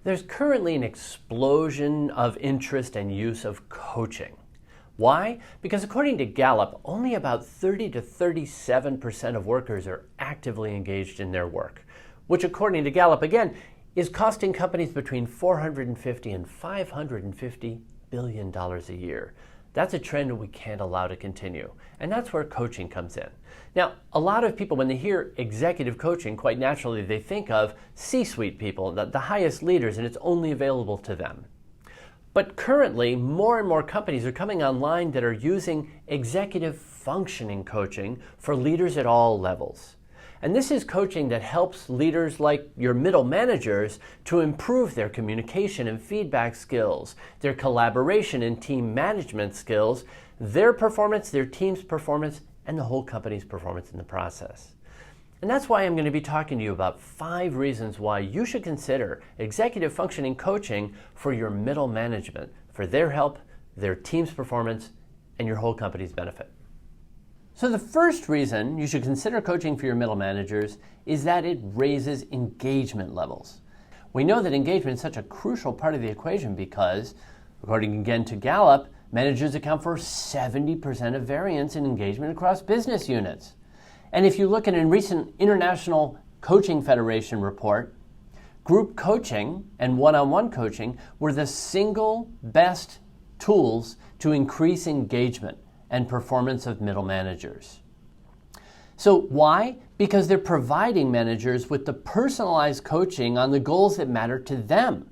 There's currently an explosion of interest and use of coaching. Why? Because according to Gallup, only about 30 to 37% of workers are actively engaged in their work, which according to Gallup, again, is costing companies between $450 and $550 billion a year. That's a trend we can't allow to continue, and that's where coaching comes in. Now, a lot of people, when they hear executive coaching, quite naturally they think of C-suite people, the highest leaders, and it's only available to them. But currently, more and more companies are coming online that are using executive functioning coaching for leaders at all levels. And this is coaching that helps leaders like your middle managers to improve their communication and feedback skills, their collaboration and team management skills, their performance, their team's performance, and the whole company's performance in the process. And that's why I'm going to be talking to you about 5 reasons why you should consider executive functioning coaching for your middle management, for their help, their team's performance, and your whole company's benefit. So the first reason you should consider coaching for your middle managers is that it raises engagement levels. We know that engagement is such a crucial part of the equation because, according again to Gallup, managers account for 70% of variance in engagement across business units. And if you look at a recent International Coaching Federation report, group coaching and one-on-one coaching were the single best tools to increase engagement and performance of middle managers. So why? Because they're providing managers with the personalized coaching on the goals that matter to them,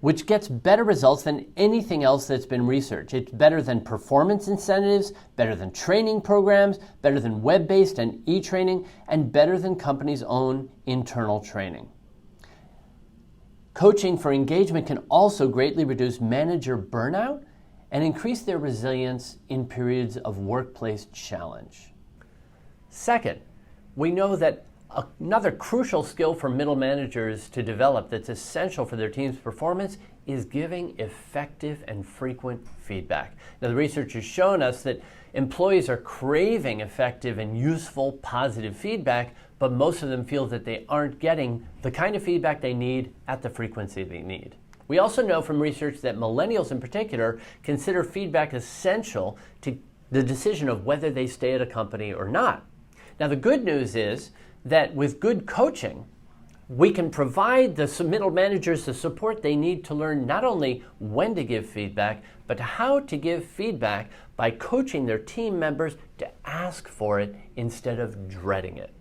which gets better results than anything else that's been researched. It's better than performance incentives, better than training programs, better than web-based and e-training, and better than companies' own internal training. Coaching for engagement can also greatly reduce manager burnout and increase their resilience in periods of workplace challenge. Second, we know that another crucial skill for middle managers to develop that's essential for their team's performance is giving effective and frequent feedback. Now, the research has shown us that employees are craving effective and useful positive feedback, but most of them feel that they aren't getting the kind of feedback they need at the frequency they need. We also know from research that millennials in particular consider feedback essential to the decision of whether they stay at a company or not. Now, the good news is that with good coaching, we can provide the middle managers the support they need to learn not only when to give feedback, but how to give feedback by coaching their team members to ask for it instead of dreading it.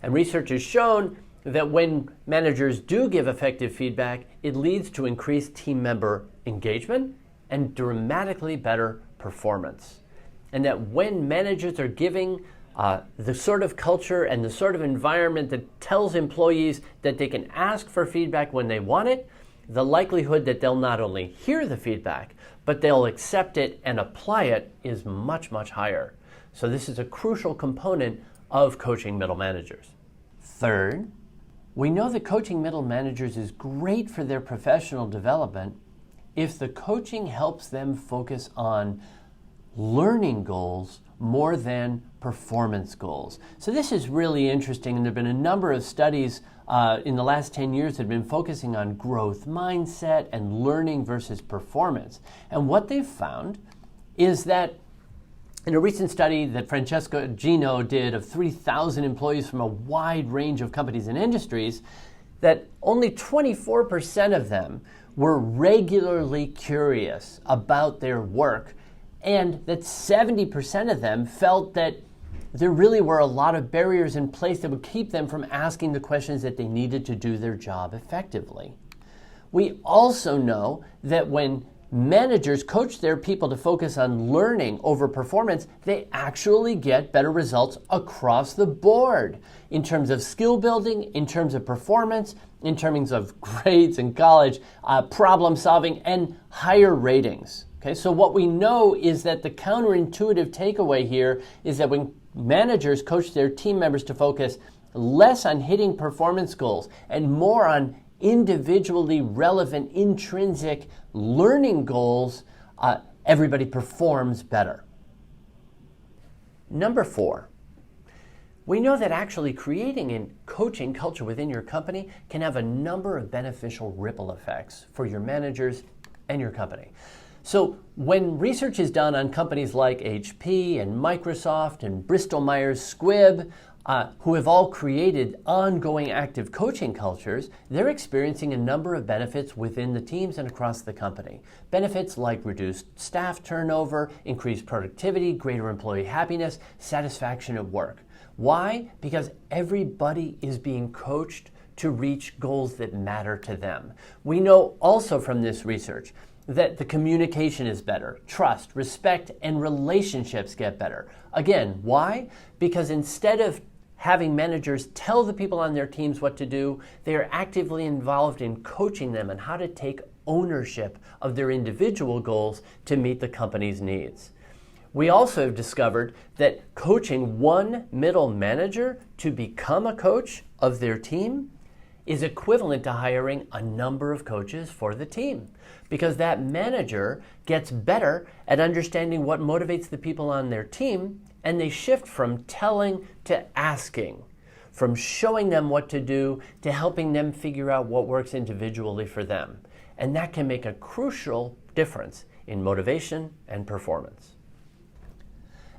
And research has shown that when managers do give effective feedback, it leads to increased team member engagement and dramatically better performance. And that when managers are giving the sort of culture and the sort of environment that tells employees that they can ask for feedback when they want it, the likelihood that they'll not only hear the feedback, but they'll accept it and apply it is much, much higher. So this is a crucial component of coaching middle managers. Third, we know that coaching middle managers is great for their professional development if the coaching helps them focus on learning goals more than performance goals. So this is really interesting, and there have been a number of studies in the last 10 years that have been focusing on growth mindset and learning versus performance. And what they've found is that in a recent study that Francesco Gino did of 3,000 employees from a wide range of companies and industries, that only 24% of them were regularly curious about their work, and that 70% of them felt that there really were a lot of barriers in place that would keep them from asking the questions that they needed to do their job effectively. We also know that when managers coach their people to focus on learning over performance, they actually get better results across the board in terms of skill building, in terms of performance, in terms of grades in college, problem solving, and higher ratings. Okay, so what we know is that the counterintuitive takeaway here is that when managers coach their team members to focus less on hitting performance goals and more on individually relevant intrinsic learning goals, everybody performs better. Number 4, We know that actually creating a coaching culture within your company can have a number of beneficial ripple effects for your managers and your company. So when research is done on companies like HP and Microsoft and Bristol-Myers Squibb, who have all created ongoing active coaching cultures, they're experiencing a number of benefits within the teams and across the company. Benefits like reduced staff turnover, increased productivity, greater employee happiness, satisfaction at work. Why? Because everybody is being coached to reach goals that matter to them. We know also from this research that the communication is better, trust, respect, and relationships get better. Again, why? Because instead of having managers tell the people on their teams what to do, they are actively involved in coaching them on how to take ownership of their individual goals to meet the company's needs. We also have discovered that coaching one middle manager to become a coach of their team is equivalent to hiring a number of coaches for the team, because that manager gets better at understanding what motivates the people on their team, and they shift from telling to asking, from showing them what to do to helping them figure out what works individually for them. And that can make a crucial difference in motivation and performance.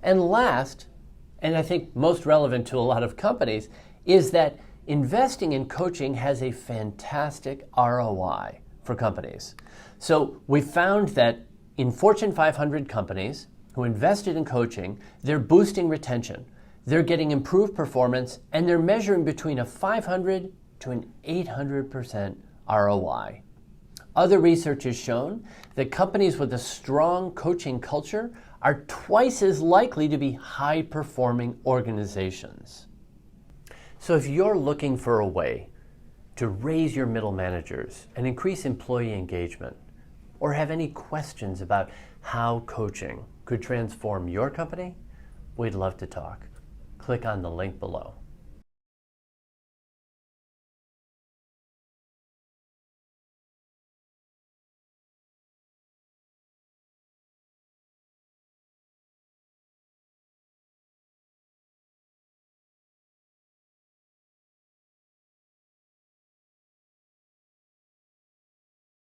And last, and I think most relevant to a lot of companies, is that investing in coaching has a fantastic ROI for companies. So we found that in Fortune 500 companies who invested in coaching, they're boosting retention, they're getting improved performance, and they're measuring between a 500 to an 800% ROI. Other research has shown that companies with a strong coaching culture are twice as likely to be high-performing organizations. So if you're looking for a way to raise your middle managers and increase employee engagement, or have any questions about how coaching could transform your company, we'd love to talk. Click on the link below.